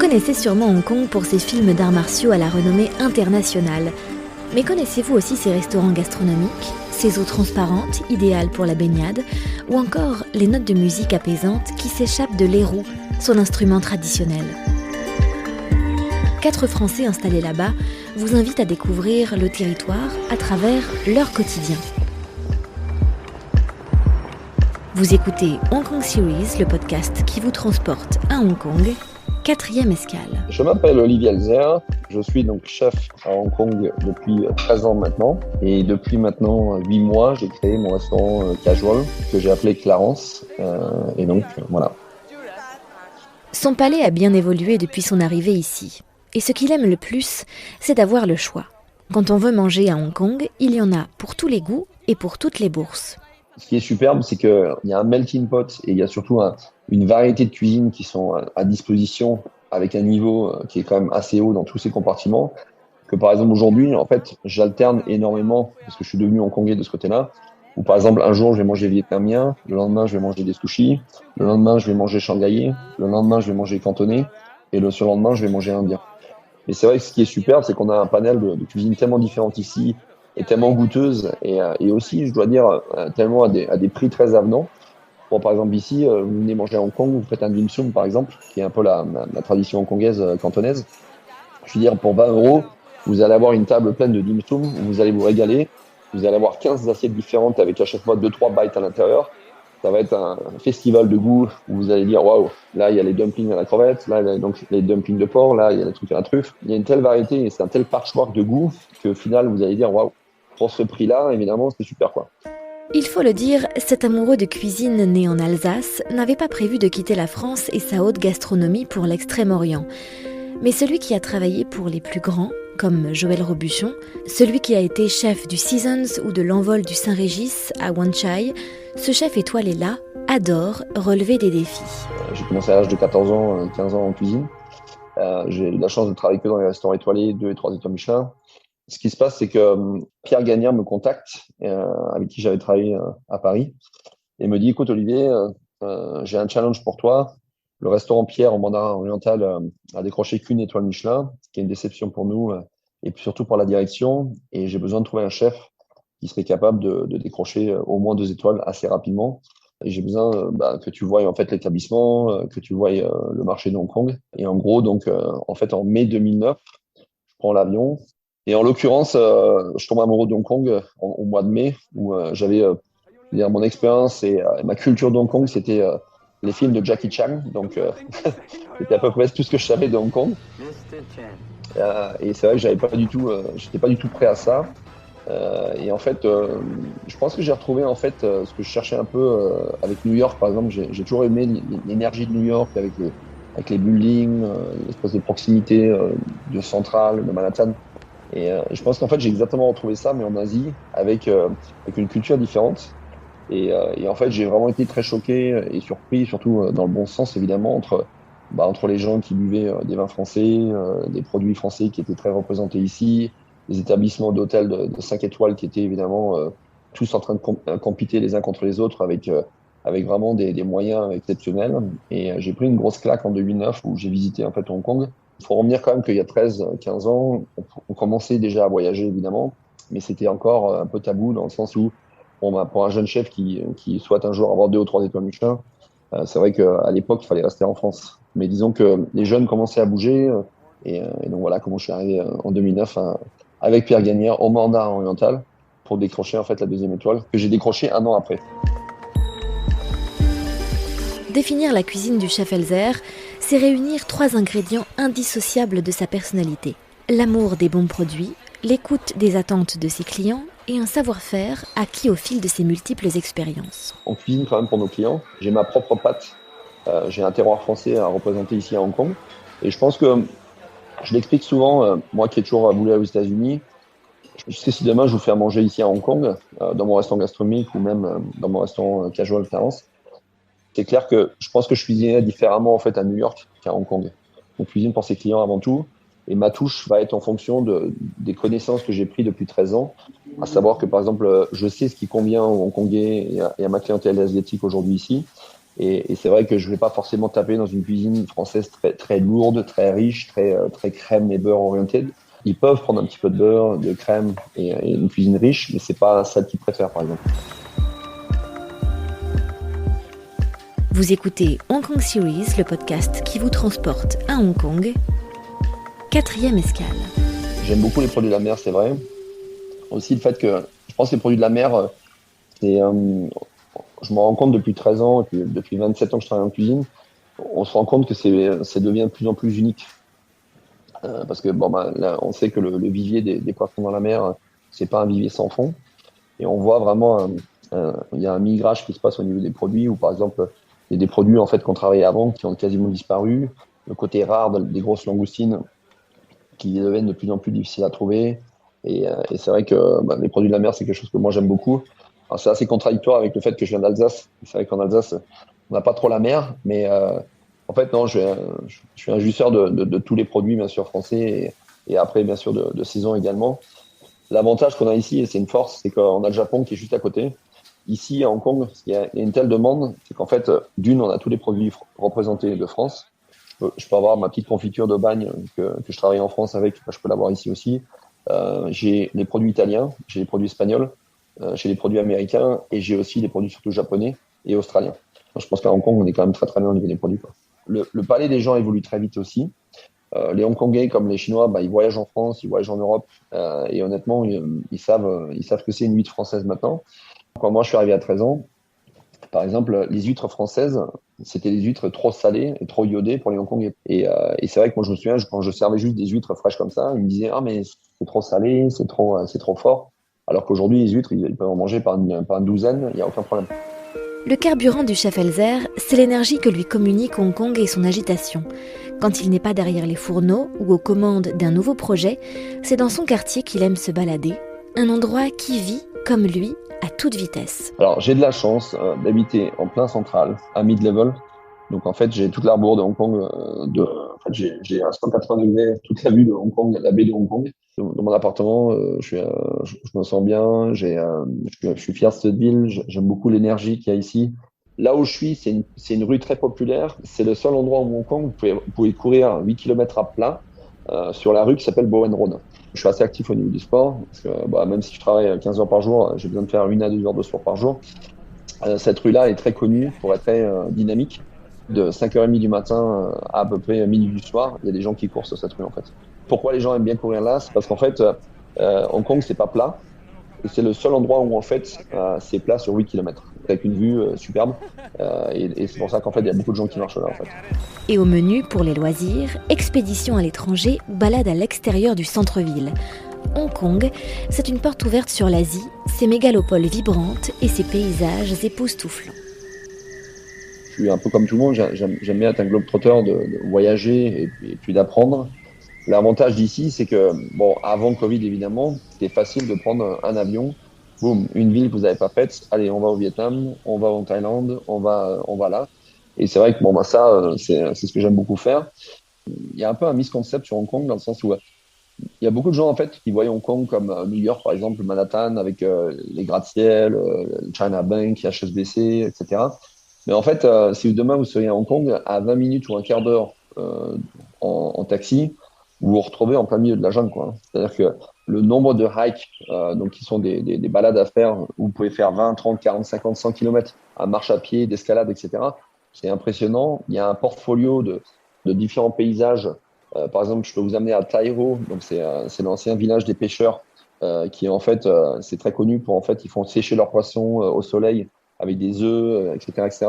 connaissez sûrement Hong Kong pour ses films d'arts martiaux à la renommée internationale. Mais connaissez-vous aussi ses restaurants gastronomiques, ses eaux transparentes, idéales pour la baignade, ou encore les notes de musique apaisantes qui s'échappent de l'érou, son instrument traditionnel. 4 Français installés là-bas vous invitent à découvrir le territoire à travers leur quotidien. Vous écoutez Hong Kong Series, le podcast qui vous transporte à Hong Kong, 4e escale. Je m'appelle Olivier Elzer, je suis donc chef à Hong Kong depuis 13 ans maintenant. Et depuis maintenant 8 mois, j'ai créé mon restaurant casual que j'ai appelé Clarence. Et donc voilà. Son palais a bien évolué depuis son arrivée ici. Et ce qu'il aime le plus, c'est d'avoir le choix. Quand on veut manger à Hong Kong, il y en a pour tous les goûts et pour toutes les bourses. Ce qui est superbe, c'est qu'il y a un melting pot et il y a surtout une variété de cuisines qui sont à disposition avec un niveau qui est quand même assez haut dans tous ces compartiments. Que par exemple aujourd'hui, en fait, j'alterne énormément parce que je suis devenu hongkongais de ce côté-là. Ou par exemple, un jour, je vais manger vietnamien, le lendemain, je vais manger des sushis, le lendemain, je vais manger shanghaïais, le lendemain, je vais manger cantonais et le surlendemain, je vais manger indien. Mais c'est vrai que ce qui est super, c'est qu'on a un panel de cuisines tellement différentes ici et tellement goûteuses et aussi, je dois dire, tellement à des prix très avenants. Bon, par exemple, ici, vous venez manger à Hong Kong, vous faites un dim sum, par exemple, qui est un peu la tradition hongkongaise cantonaise. Je veux dire, pour 20 €, vous allez avoir une table pleine de dim sum où vous allez vous régaler. Vous allez avoir 15 assiettes différentes avec à chaque fois 2-3 bites à l'intérieur. Ça va être un festival de goût où vous allez dire waouh, là il y a les dumplings à la crevette, là il y a donc les dumplings de porc, là il y a les trucs à la truffe. Il y a une telle variété et c'est un tel patchwork de goût qu'au final vous allez dire waouh, pour ce prix-là, évidemment, c'est super quoi. Il faut le dire, cet amoureux de cuisine né en Alsace n'avait pas prévu de quitter la France et sa haute gastronomie pour l'Extrême-Orient. Mais celui qui a travaillé pour les plus grands, comme Joël Robuchon, celui qui a été chef du Seasons ou de l'Envol du Saint-Régis à Wan Chai, ce chef étoilé-là adore relever des défis. J'ai commencé à l'âge de 14 ans, 15 ans en cuisine. J'ai eu la chance de travailler que dans les restaurants étoilés, 2 et 3 étoiles Michelin. Ce qui se passe, c'est que Pierre Gagnard me contacte, avec qui j'avais travaillé à Paris, et me dit, écoute Olivier, j'ai un challenge pour toi. Le restaurant Pierre en mandarin oriental a décroché qu'une étoile Michelin, ce qui est une déception pour nous et puis surtout pour la direction. Et j'ai besoin de trouver un chef qui serait capable de décrocher au moins 2 étoiles assez rapidement. Et j'ai besoin que tu voies en fait l'établissement, que tu voies le marché de Hong Kong. Et en gros, donc en fait en mai 2009, je prends l'avion. Et en l'occurrence, je tombe amoureux de Hong Kong au mois de mai, où j'avais mon expérience et ma culture de Hong Kong, c'était les films de Jackie Chan. Donc, c'était à peu près tout ce que je savais de Hong Kong. Et c'est vrai que j'étais pas du tout prêt à ça. Et en fait, je pense que j'ai retrouvé en fait ce que je cherchais un peu avec New York, par exemple. J'ai toujours aimé l'énergie de New York avec les buildings, l'espèce de proximité de Central, de Manhattan. Et je pense qu'en fait, j'ai exactement retrouvé ça, mais en Asie, avec une culture différente. Et en fait, j'ai vraiment été très choqué et surpris, surtout dans le bon sens, évidemment, entre les gens qui buvaient des vins français, des produits français qui étaient très représentés ici, les établissements d'hôtels de 5 étoiles qui étaient évidemment tous en train de compéter les uns contre les autres avec vraiment des moyens exceptionnels. Et j'ai pris une grosse claque en 2009 où j'ai visité en fait Hong Kong. Il faut revenir quand même qu'il y a 13-15 ans, on commençait déjà à voyager évidemment, mais c'était encore un peu tabou dans le sens où pour un jeune chef qui souhaite un jour avoir 2 ou 3 étoiles Michelin, c'est vrai qu'à l'époque, il fallait rester en France. Mais disons que les jeunes commençaient à bouger et donc voilà comment je suis arrivé en 2009 avec Pierre Gagnard au mandarin oriental pour décrocher en fait la 2e étoile que j'ai décrochée 1 an après. Définir la cuisine du chef Elzer, c'est réunir 3 ingrédients indissociables de sa personnalité. L'amour des bons produits, l'écoute des attentes de ses clients et un savoir-faire acquis au fil de ses multiples expériences. On cuisine quand même pour nos clients. J'ai ma propre patte. J'ai un terroir français à représenter ici à Hong Kong. Et je pense que je l'explique souvent, moi qui ai toujours voulu aller aux États-Unis, je sais si demain je vous fais à manger ici à Hong Kong, dans mon restaurant gastronomique ou même dans mon restaurant casual Clarence, c'est clair que je pense que je cuisinais différemment en fait à New York qu'à Hong Kong. On cuisine pour ses clients avant tout. Et ma touche va être en fonction des connaissances que j'ai prises depuis 13 ans. À savoir que, par exemple, je sais ce qui convient aux Hongkongais et à ma clientèle asiatique aujourd'hui ici. Et c'est vrai que je ne vais pas forcément taper dans une cuisine française très, très lourde, très riche, très crème et beurre orientée. Ils peuvent prendre un petit peu de beurre, de crème et une cuisine riche, mais c'est pas ça qu'ils préfèrent, par exemple. Vous écoutez Hong Kong Series, le podcast qui vous transporte à Hong Kong. 4e escale. J'aime beaucoup les produits de la mer, c'est vrai. Aussi le fait que je pense que les produits de la mer, je me rends compte depuis 13 ans, depuis 27 ans que je travaille en cuisine, on se rend compte que ça devient de plus en plus unique. Parce que là, on sait que le vivier des poissons dans la mer, c'est pas un vivier sans fond. Et on voit vraiment, il y a un migrage qui se passe au niveau des produits, où par exemple, il y a des produits en fait qu'on travaillait avant qui ont quasiment disparu. Le côté rare des grosses langoustines qui deviennent de plus en plus difficiles à trouver. Et c'est vrai que les produits de la mer, c'est quelque chose que moi j'aime beaucoup. Alors, c'est assez contradictoire avec le fait que je viens d'Alsace. C'est vrai qu'en Alsace, on n'a pas trop la mer, mais en fait, non, je suis un jouisseur de tous les produits, bien sûr, français et après, bien sûr, de saison également. L'avantage qu'on a ici, et c'est une force, c'est qu'on a le Japon qui est juste à côté. Ici, à Hong Kong, il y a une telle demande, c'est qu'en fait, d'une, on a tous les produits représentés de France. Je peux avoir ma petite confiture de bagne que je travaille en France avec, je peux l'avoir ici aussi. J'ai les produits italiens, j'ai les produits espagnols, j'ai les produits américains et j'ai aussi les produits surtout japonais et australiens. Je pense qu'à Hong Kong, on est quand même très très bien au niveau des produits, quoi. Le palais des gens évolue très vite aussi. Les Hongkongais comme les Chinois, ils voyagent en France, ils voyagent en Europe et honnêtement, ils savent que c'est une huître française maintenant. Quand moi je suis arrivé à 13 ans, par exemple, les huîtres françaises, c'était des huîtres trop salées et trop iodées pour les Hongkongais. Et c'est vrai que moi, je me souviens, quand je servais juste des huîtres fraîches comme ça, ils me disaient « Ah, mais c'est trop salé, c'est trop fort. » Alors qu'aujourd'hui, les huîtres, ils peuvent en manger par une douzaine, il n'y a aucun problème. Le carburant du chef Elzer, c'est l'énergie que lui communique Hong Kong et son agitation. Quand il n'est pas derrière les fourneaux ou aux commandes d'un nouveau projet, c'est dans son quartier qu'il aime se balader, un endroit qui vit, comme lui, à toute vitesse. Alors, j'ai de la chance d'habiter en plein central, à mid-level. Donc, en fait, j'ai toute l'arbour de Hong Kong. J'ai à 180 degrés toute la vue de Hong Kong, la baie de Hong Kong. Dans mon appartement, je me sens bien. Je suis fier de cette ville. J'aime beaucoup l'énergie qu'il y a ici. Là où je suis, c'est une rue très populaire. C'est le seul endroit où Hong Kong, vous pouvez courir 8 km à plat sur la rue qui s'appelle Bowen Road. Je suis assez actif au niveau du sport, parce que même si je travaille 15 heures par jour, j'ai besoin de faire 1 à 2 heures de sport par jour. Cette rue-là est très connue pour être très dynamique. De 5h30 du matin à peu près minuit du soir, il y a des gens qui courent sur cette rue en fait. Pourquoi les gens aiment bien courir là? C'est parce qu'en fait, Hong Kong, c'est pas plat. Et c'est le seul endroit où en fait, c'est plat sur 8 km, avec une vue superbe. Et c'est pour ça qu'en fait, il y a beaucoup de gens qui marchent là en fait. Et au menu, pour les loisirs, expédition à l'étranger ou balade à l'extérieur du centre-ville. Hong Kong, c'est une porte ouverte sur l'Asie, ses mégalopoles vibrantes et ses paysages époustouflants. Je suis un peu comme tout le monde, j'aime bien être un globe-trotter, de voyager et puis d'apprendre. L'avantage d'ici, c'est que, avant Covid évidemment, c'était facile de prendre un avion, boum, une ville que vous n'avez pas faite, allez, on va au Vietnam, on va en Thaïlande, on va là. Et c'est vrai que ça, c'est ce que j'aime beaucoup faire. Il y a un peu un misconcept sur Hong Kong dans le sens où il y a beaucoup de gens en fait qui voient Hong Kong comme New York par exemple, Manhattan avec les gratte-ciel, China Bank, HSBC, etc. Mais en fait, si demain vous seriez à Hong Kong, à 20 minutes ou un quart d'heure en taxi, vous vous retrouvez en plein milieu de la jungle, quoi. C'est-à-dire que le nombre de hikes, donc qui sont des balades à faire, où vous pouvez faire 20, 30, 40, 50, 100 km à marche à pied, d'escalade, etc. C'est impressionnant. Il y a un portfolio de différents paysages. Par exemple, je peux vous amener à Tai Ho, donc c'est l'ancien village des pêcheurs, qui en fait, c'est très connu pour en fait, ils font sécher leurs poissons au soleil avec des œufs, etc., etc.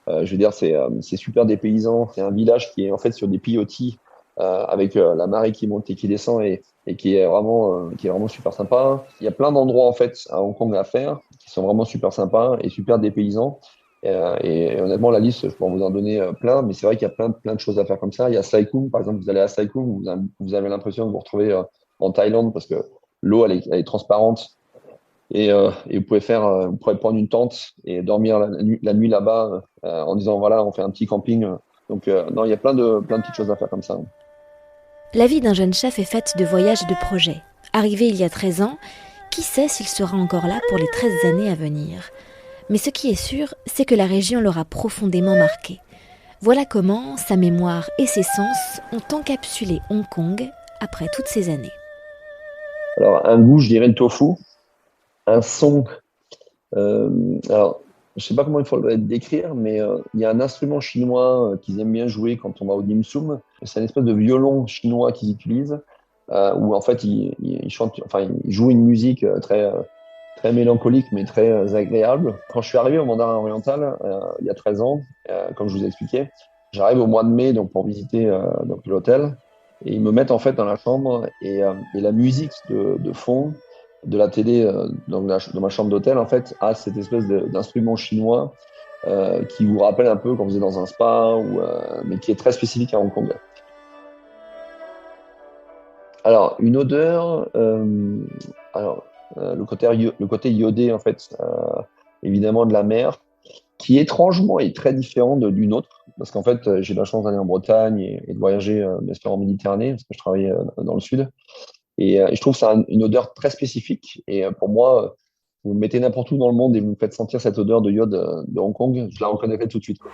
Je veux dire, c'est super dépaysant. C'est un village qui est en fait sur des pilotis avec la marée qui monte et qui descend et qui est vraiment super sympa. Il y a plein d'endroits en fait à Hong Kong à faire qui sont vraiment super sympas et super dépaysants. Et honnêtement, la liste, je peux vous en donner plein, mais c'est vrai qu'il y a plein de choses à faire comme ça. Il y a Sai Kung, par exemple, vous allez à Sai Kung, vous avez l'impression de vous retrouver en Thaïlande parce que l'eau, elle est transparente. Et vous pourrez prendre une tente et dormir la nuit là-bas en disant voilà, on fait un petit camping. Donc non, il y a plein de petites choses à faire comme ça. La vie d'un jeune chef est faite de voyages et de projets. Arrivé il y a 13 ans, qui sait s'il sera encore là pour les 13 années à venir? Mais ce qui est sûr, c'est que la région l'aura profondément marqué. Voilà comment sa mémoire et ses sens ont encapsulé Hong Kong après toutes ces années. Alors, un goût, je dirais le tofu. Un son, alors, je ne sais pas comment il faut le décrire, mais il y a un instrument chinois qu'ils aiment bien jouer quand on va au dim sum. C'est une espèce de violon chinois qu'ils utilisent, où en fait, ils chantent, enfin, ils jouent une musique très mélancolique, mais très agréable. Quand je suis arrivé au Mandarin oriental, il y a 13 ans, comme je vous ai expliqué, j'arrive au mois de mai donc, pour visiter donc, l'hôtel. Et ils me mettent en fait dans la chambre et la musique de fond de la télé dans ma chambre d'hôtel en fait a cette espèce d'instrument chinois qui vous rappelle un peu quand vous êtes dans un spa, mais qui est très spécifique à Hong Kong. Alors, une odeur, le côté iodé, en fait, évidemment de la mer, qui étrangement est très différent d'une autre, parce qu'en fait, j'ai la chance d'aller en Bretagne et de voyager, bien sûr, en Méditerranée, parce que je travaille dans le sud. Et je trouve que c'est une odeur très spécifique. Et pour moi, vous me mettez n'importe où dans le monde et vous me faites sentir cette odeur de iode de Hong Kong, je la reconnaîtrai tout de suite, quoi.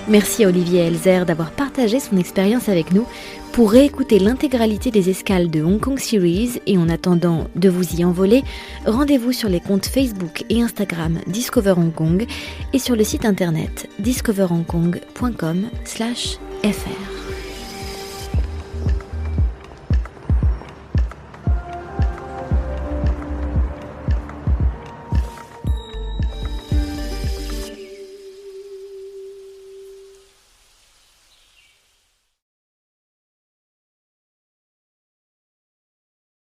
Merci à Olivier Elzer d'avoir partagé son expérience avec nous. Pour réécouter l'intégralité des escales de Hong Kong Series et en attendant de vous y envoler, rendez-vous sur les comptes Facebook et Instagram Discover Hong Kong et sur le site internet discoverhongkong.com/fr.